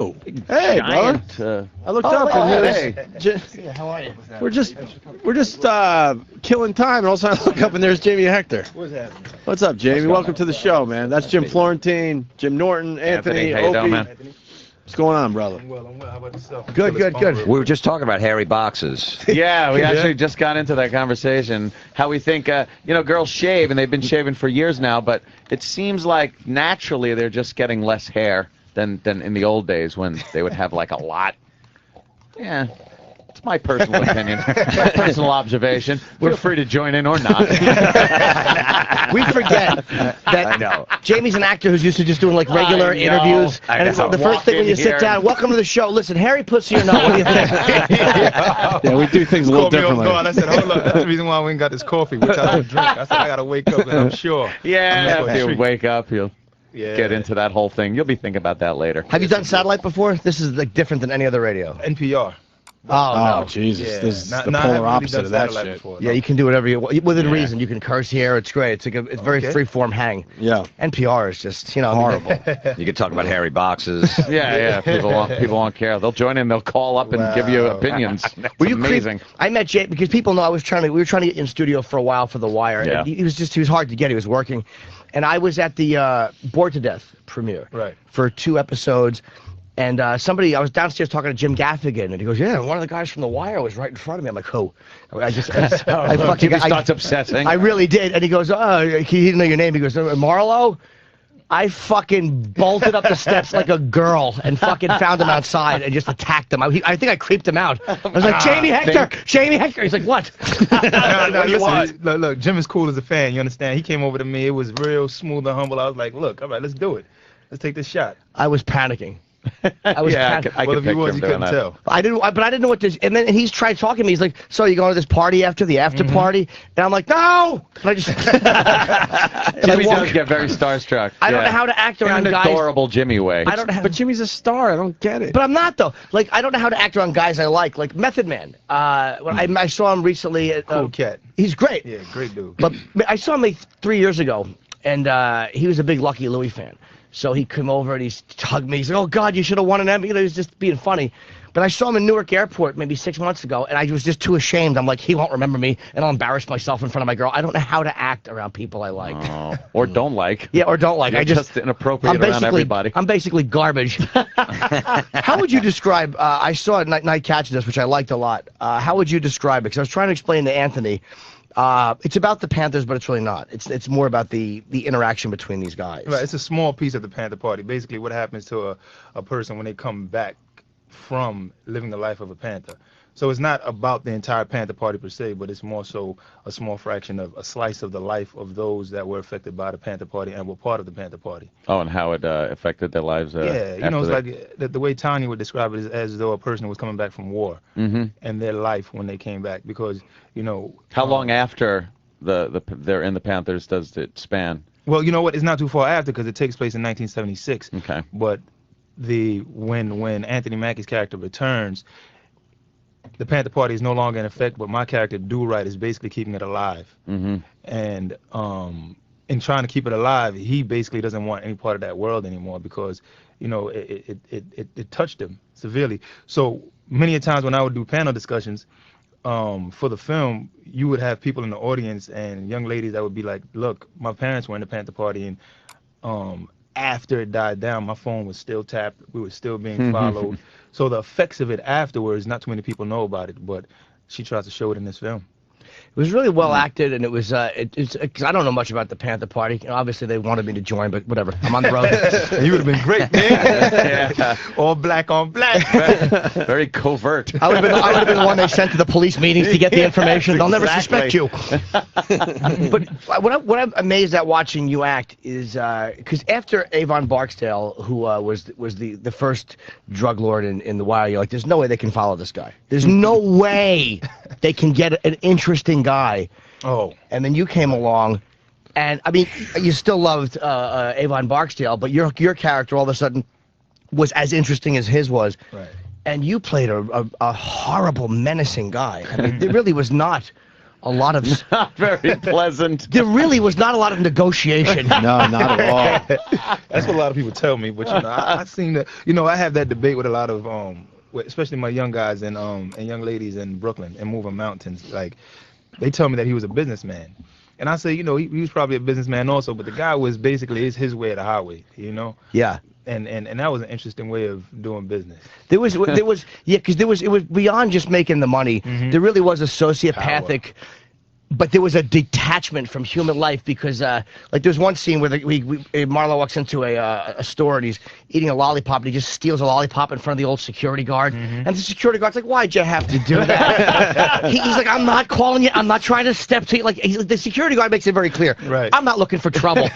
Oh, hey, giant, brother. I looked up and there's... Yeah, how are you? We're just killing time, and all of a sudden I look up and there's Jamie Hector. What's happening? What's up, Jamie? Welcome to the show, man. That's Jim Florentine, Jim Norton, Anthony, how you Opie. doing, man? What's going on, brother? I'm well. How about yourself? Good. We were just talking about hairy boxes. Yeah, we actually just got into that conversation. How we think, girls shave, and they've been shaving for years now, but it seems like naturally they're just getting less hair than in the old days when they would have like a lot. Yeah. It's my personal opinion, my personal observation. We're free to join in or not. We forget that Jamie's an actor who's used to just doing like regular interviews, and it's the first thing when you sit down. Welcome to the show. Listen, hairy pussy or not? What do you think? Yeah, we do things a little differently. I said, hold up, that's the reason why we ain't got this coffee, which I don't drink. I said, I gotta wake up, and I'm sure. Yeah, if you wake up, you'll get into that whole thing. You'll be thinking about that later. Have you done satellite before? This is like different than any other radio. NPR. Oh, Jesus. Yeah. This is the polar opposite of that shit. Before, Yeah, you can do whatever you want within reason. You can curse here. It's great. It's like it's very free-form hang. Yeah. NPR is just horrible. You could talk about hairy boxes. Yeah. People won't care. They'll join in. They'll call up and give you opinions. It's amazing. I met Jay because people know we were trying to get in studio for a while for The Wire. Yeah. And he was hard to get. He was working, and I was at the Bored to Death premiere for 2 episodes. And I was downstairs talking to Jim Gaffigan, and he goes, "Yeah, one of the guys from The Wire was right in front of me." I'm like, "Who?" I starts obsessing. I really did. And he goes, "Oh, he didn't know your name." He goes, "Marlo." I fucking bolted up the steps like a girl and fucking found him outside and just attacked him. I think I creeped him out. I was like, Jamie Hector! Jamie Hector! He's like, what? Look, Jim is cool as a fan, you understand? He came over to me. It was real smooth and humble. I was like, look, all right, let's do it. Let's take this shot. I was panicking. I was Well, if you was, you couldn't tell. I didn't know what to. And then he's tried talking to me. He's like, "So you going to this party after the after party?" And I'm like, "No!" And I just. Jimmy does get very starstruck. I don't know how to act around in an guys. Adorable Jimmy way. But Jimmy's a star. I don't get it. But I'm not though. Like I don't know how to act around guys I like Method Man. When I saw him recently. Cool cat. He's great. Yeah, great dude. But I saw him like 3 years ago, and he was a big Lucky Louie fan. So he came over and he hugged me. He's like, "Oh God, you should have won an Emmy." He was just being funny. But I saw him in Newark Airport maybe 6 months ago, and I was just too ashamed. I'm like, he won't remember me, and I'll embarrass myself in front of my girl. I don't know how to act around people I like. Or don't like. Yeah, or don't like. You're just inappropriate around everybody. I'm basically garbage. How would you describe? I saw it Night Catching Us, which I liked a lot. How would you describe it? Because I was trying to explain to Anthony. It's about the Panthers, but it's really not. It's more about the interaction between these guys. Right, it's a small piece of the Panther Party. Basically, what happens to a person when they come back from living the life of a Panther. So it's not about the entire Panther Party per se, but it's more so a small fraction of a slice of the life of those that were affected by the Panther Party and were part of the Panther Party. Oh, and how it affected their lives. Yeah, it's like the way Tanya would describe it is as though a person was coming back from war and their life when they came back, because How long after they're in the Panthers does it span? Well, you know what? It's not too far after because it takes place in 1976. Okay. But when Anthony Mackie's character returns, the Panther Party is no longer in effect, but my character, Do-Right, is basically keeping it alive. And in trying to keep it alive, he basically doesn't want any part of that world anymore because, it touched him severely. So many a times when I would do panel discussions for the film, you would have people in the audience and young ladies that would be like, "Look, my parents were in the Panther Party, and after it died down, my phone was still tapped. We were still being followed." So the effects of it afterwards, not too many people know about it, but she tries to show it in this film. It was really well acted, and it was. Cause I don't know much about the Panther Party. Obviously, they wanted me to join, but whatever. I'm on the road. You would have been great, man. All black on black. Very covert. I would have been the one they sent to the police meetings to get the information. They'll never suspect you. But what I'm amazed at watching you act is because after Avon Barksdale, who was the first drug lord in The Wire, you're like, there's no way they can follow this guy. There's no way they can get an interesting guy. Oh. And then you came along, and I mean, you still loved Avon Barksdale, but your character all of a sudden was as interesting as his was. Right. And you played a horrible, menacing guy. I mean, it really was not a lot of. Not very pleasant. There really was not a lot of negotiation. No, not at all. That's what a lot of people tell me, but I seem to, I have that debate with a lot of especially my young guys and young ladies in Brooklyn and moving mountains. Like, they tell me that he was a businessman, and I say, he was probably a businessman also, but the guy was basically his way of the highway, Yeah. And that was an interesting way of doing business. There was because it was beyond just making the money. There really was a sociopathic, but there was a detachment from human life because like there's one scene where Marlo walks into a store and he's eating a lollipop and he just steals a lollipop in front of the old security guard, and the security guard's like, "Why'd you have to do that?" He's like, "I'm not calling you. I'm not trying to step to you." Like the security guard makes it very clear. Right. I'm not looking for trouble.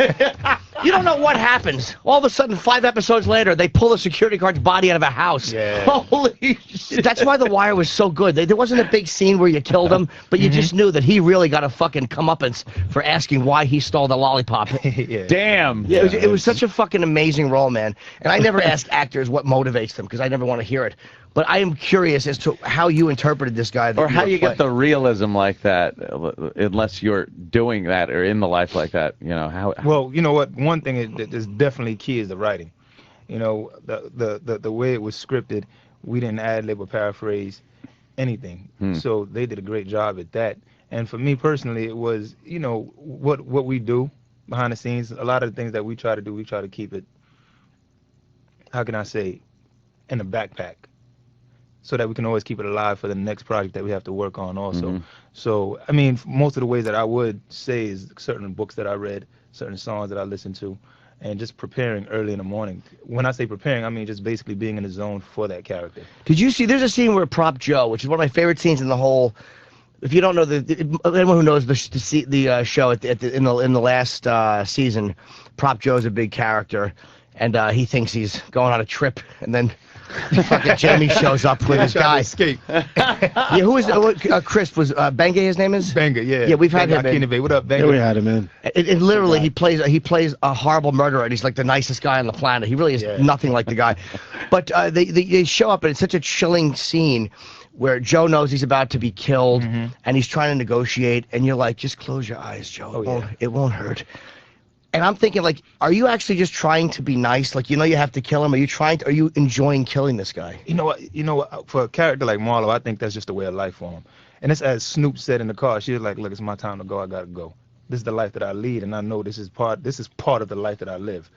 You don't know what happens. All of a sudden, 5 episodes later, they pull a security guard's body out of a house. Yeah. Holy shit. That's why The Wire was so good. There wasn't a big scene where you killed him, but you just knew that he really got a fucking comeuppance for asking why he stole the lollipop. Yeah. Damn. Yeah, it was such a fucking amazing role, man. And I never ask actors what motivates them because I never want to hear it. But I am curious as to how you interpreted this guy. Or how you get the realism like that, unless you're doing that or in the life like that. How. Well, you know what? One thing that is definitely key is the writing. The way it was scripted, we didn't ad-lib or paraphrase anything. So they did a great job at that. And for me personally, it was, what we do behind the scenes. A lot of the things that we try to do, we try to keep it, how can I say, in a backpack, so that we can always keep it alive for the next project that we have to work on also. So, I mean, most of the ways that I would say is certain books that I read, certain songs that I listened to, and just preparing early in the morning. When I say preparing, I mean just basically being in the zone for that character. Did you see, there's a scene where Prop Joe, which is one of my favorite scenes in the whole, if you don't know, anyone who knows the show in the last season, Prop Joe's a big character, and he thinks he's going on a trip, and then fucking Jamie shows up with his guy. Escape. Yeah, who is Chris? Was Benge his name is? Benge, yeah. Yeah, we've had him in. What up, Benge? Yeah, we had him in. And literally, he plays a horrible murderer, and he's like the nicest guy on the planet. He really is nothing like the guy. But they show up, and it's such a chilling scene where Joe knows he's about to be killed, and he's trying to negotiate, and you're like, just close your eyes, Joe. It won't hurt. And I'm thinking, like, are you actually just trying to be nice? Like, you have to kill him. Are you enjoying killing this guy? You know what? For a character like Marlo, I think that's just a way of life for him. And it's as Snoop said in the car. She was like, "Look, it's my time to go. I gotta go. This is the life that I lead, and I know this is part of the life that I live."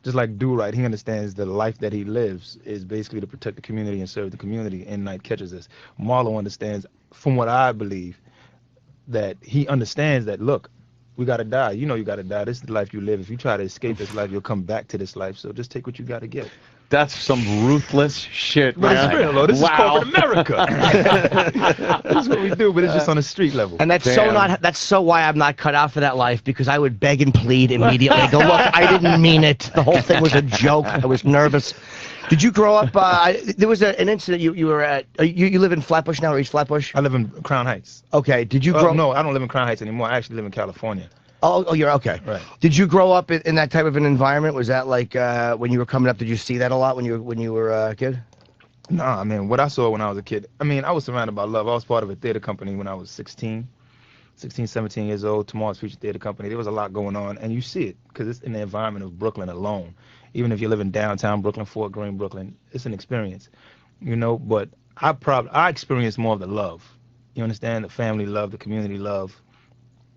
Just like Do Right, he understands the life that he lives is basically to protect the community and serve the community. And Night catches us. Marlo understands, from what I believe, that he understands that, look, we gotta die. You gotta die. This is the life you live. If you try to escape this life, you'll come back to this life. So just take what you gotta get. That's some ruthless shit, But man. it's real, though. This is corporate America. This is what we do, but it's just on a street level. And that's so why I'm not cut out for that life, because I would beg and plead immediately. Go, look, I didn't mean it. The whole thing was a joke. I was nervous. Did you grow up? There was an incident you were at. You live in Flatbush now, or East Flatbush? I live in Crown Heights. Okay. Did you grow? No, I don't live in Crown Heights anymore. I actually live in California. Oh, you're okay. Right. Did you grow up in that type of an environment? Was that like when you were coming up? Did you see that a lot when you were a kid? Nah, man. What I saw when I was a kid, I mean, I was surrounded by love. I was part of a theater company when I was 16, 17 years old. Tomorrow's Future Theater Company. There was a lot going on, and you see it because it's in the environment of Brooklyn alone. Even if you live in downtown Brooklyn, Fort Greene, Brooklyn, it's an experience, But I experienced more of the love. You understand? The family love, the community love.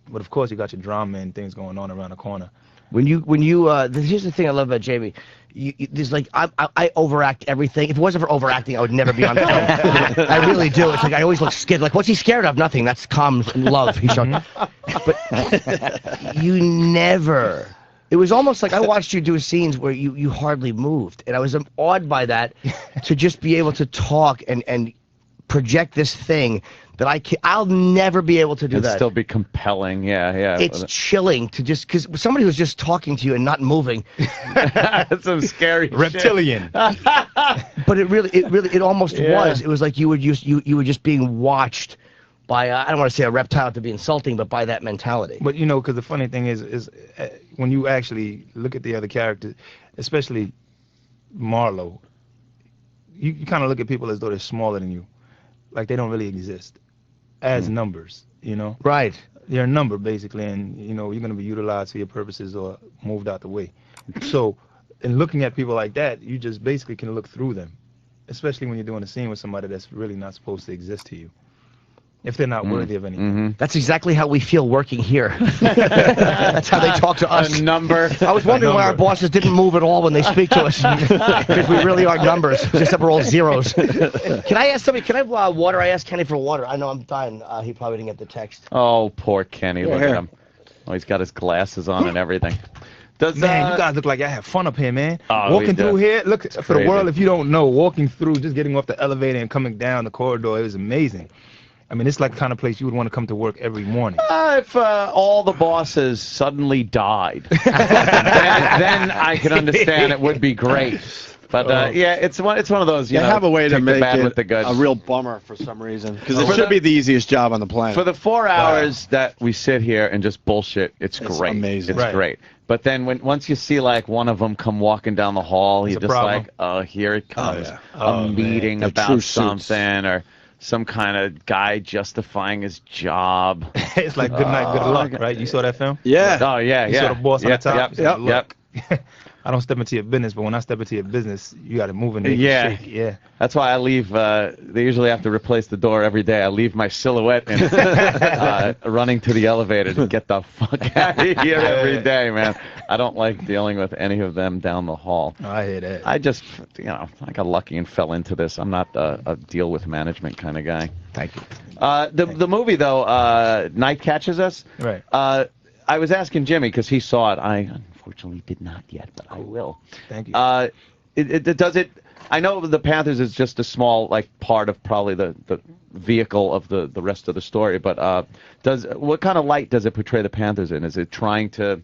But of course, you got your drama and things going on around the corner. Here's the thing I love about Jamie. There's like I overact everything. If it wasn't for overacting, I would never be on film. I really do. It's like I always look scared. Like, what's he scared of? Nothing. That's calm and love. He's showing. But you never. It was almost like I watched you do scenes where you hardly moved, and I was awed by that. To just be able to talk and project this thing that I'll never be able to do that. And still be compelling, yeah. It's chilling to just, because somebody who's just talking to you and not moving. That's some scary reptilian. But it almost was. It was like you were just being watched by, I don't want to say a reptile to be insulting, but by that mentality. But because the funny thing is when you actually look at the other characters, especially Marlo, you kind of look at people as though they're smaller than you, like they don't really exist as numbers. you know. Right. You're a number, basically, and, you know, you're going to be utilized for your purposes or moved out the way. So, in looking at people like that, you just basically can look through them, especially when you're doing a scene with somebody that's really not supposed to exist to you, if they're not worthy of anything. That's exactly how we feel working here. That's how they talk to us. A number. I was wondering why our bosses didn't move at all when they speak to us, because we really are numbers, just that we're all zeros. Can I ask somebody, can I have water? I asked Kenny for water. I know I'm dying. He probably didn't get the text. Oh, poor Kenny. Look at him. Oh, he's got his glasses on and everything. Man, you guys look like y'all have fun up here, man. Oh, walking through here, look, it's for crazy. the world, if you don't know, walking through, just getting off the elevator and coming down the corridor, it was amazing. I mean, it's like the kind of place you would want to come to work every morning. If all the bosses suddenly died, then I could understand it would be great. But yeah, it's one of those. You know, have a way to take the make bad it with the good. a real bummer for some reason, because it should be the easiest job on the planet. For the 4 hours that we sit here and just bullshit, it's great. Amazing. It's great. But then once you see like one of them come walking down the hall, you're just problem. like, oh, here it comes. Oh, A meeting man. The about true suits. something or some kind of guy justifying his job. It's like Good Night, Good Luck, right? You saw that film? Yeah. Oh, yeah, You yeah. saw the boss on the top? Yep. I don't step into your business, but when I step into your business, you got to move and make it Yeah. shake. Yeah. That's why I leave. They usually have to replace the door every day. I leave my silhouette and running to the elevator to get the fuck out of here every day, man. I don't like dealing with any of them down the hall. I hear that. I just, you know, I got lucky and fell into this. I'm not a deal with management kind of guy. Thank you. The movie, though, Night Catches Us. Right. I was asking Jimmy because he saw it. I unfortunately did not yet, but I will. Thank you. Does it? I know the Panthers is just a small like part of probably the vehicle of the rest of the story, but what kind of light does it portray the Panthers in? Is it trying to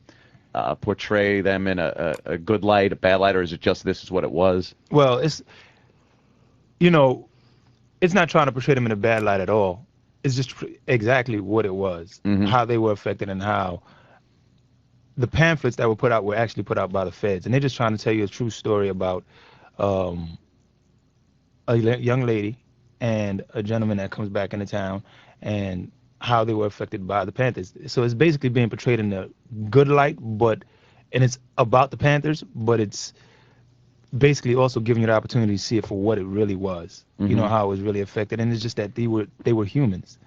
portray them in a good light, a bad light, or is it just this is what it was? Well, it's, you know, it's not trying to portray them in a bad light at all. It's just exactly what it was, how they were affected, and how the pamphlets that were put out were actually put out by the feds. And they're just trying to tell you a true story about a young lady and a gentleman that comes back into town and how they were affected by the Panthers. So it's basically being portrayed in a good light, and it's about the Panthers, but it's basically also giving you the opportunity to see it for what it really was. You know, how it was really affected. And it's just that they were humans.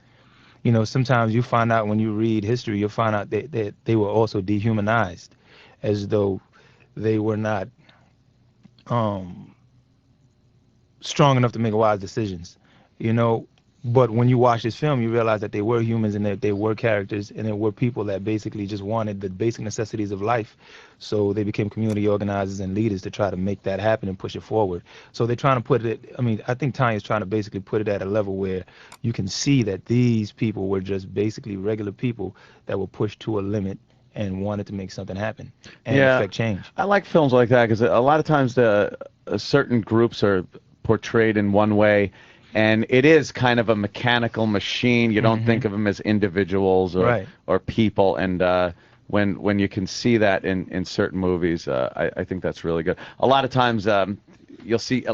You know, sometimes you find out when you read history, you'll find out that they were also dehumanized, as though they were not strong enough to make wise decisions, you know. But when you watch this film, you realize that they were humans and that they were characters and they were people that basically just wanted the basic necessities of life. So they became community organizers and leaders to try to make that happen and push it forward. So they're trying to put it, I mean, I think Tanya's trying to basically put it at a level where you can see that these people were just basically regular people that were pushed to a limit and wanted to make something happen and affect change. I like films like that because a lot of times certain groups are portrayed in one way, and it is kind of a mechanical machine. You don't think of them as individuals or people. And when you can see that in certain movies, I think that's really good. A lot of times you'll see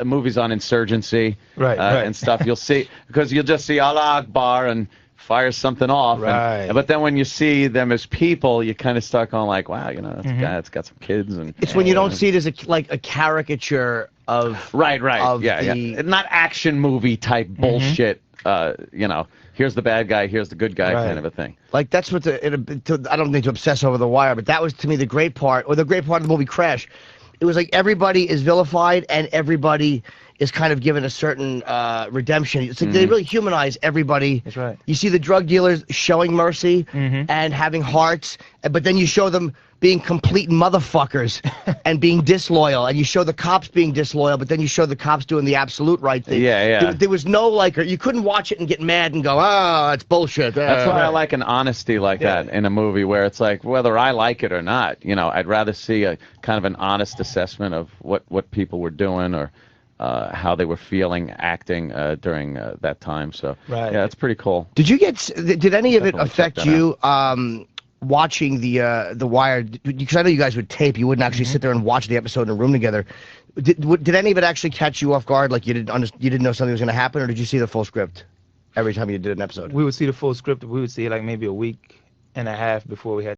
movies on insurgency and stuff. You'll see, because you'll just see Allah Akbar and fire something off. But then when you see them as people, you kind of start going like, wow, you know, that's a guy that's got some kids. And It's when you don't see it as a caricature of not action movie type bullshit. You know, here's the bad guy, here's the good guy kind of a thing. Like, that's what I don't mean to obsess over The Wire, but that was to me the great part, or the great part of the movie Crash. It was like everybody is vilified and everybody is kind of given a certain redemption. It's like they really humanize everybody. That's right. You see the drug dealers showing mercy and having hearts, but then you show them being complete motherfuckers and being disloyal, and you show the cops being disloyal, but then you show the cops doing the absolute right thing. There was no, like, you couldn't watch it and get mad and go, oh, it's bullshit. That's why I like an honesty like that in a movie, where it's like, whether I like it or not, you know, I'd rather see a kind of an honest assessment of what people were doing or how they were feeling, acting during that time. So yeah, it's pretty cool. Did any of it Definitely affect you watching the Wire? Because I know you guys would tape. You wouldn't actually sit there and watch the episode in a room together. Did any of it actually catch you off guard? Like you didn't know something was going to happen, or did you see the full script? every time you did an episode? We would see the full script. We would see it like maybe a week and a half before we had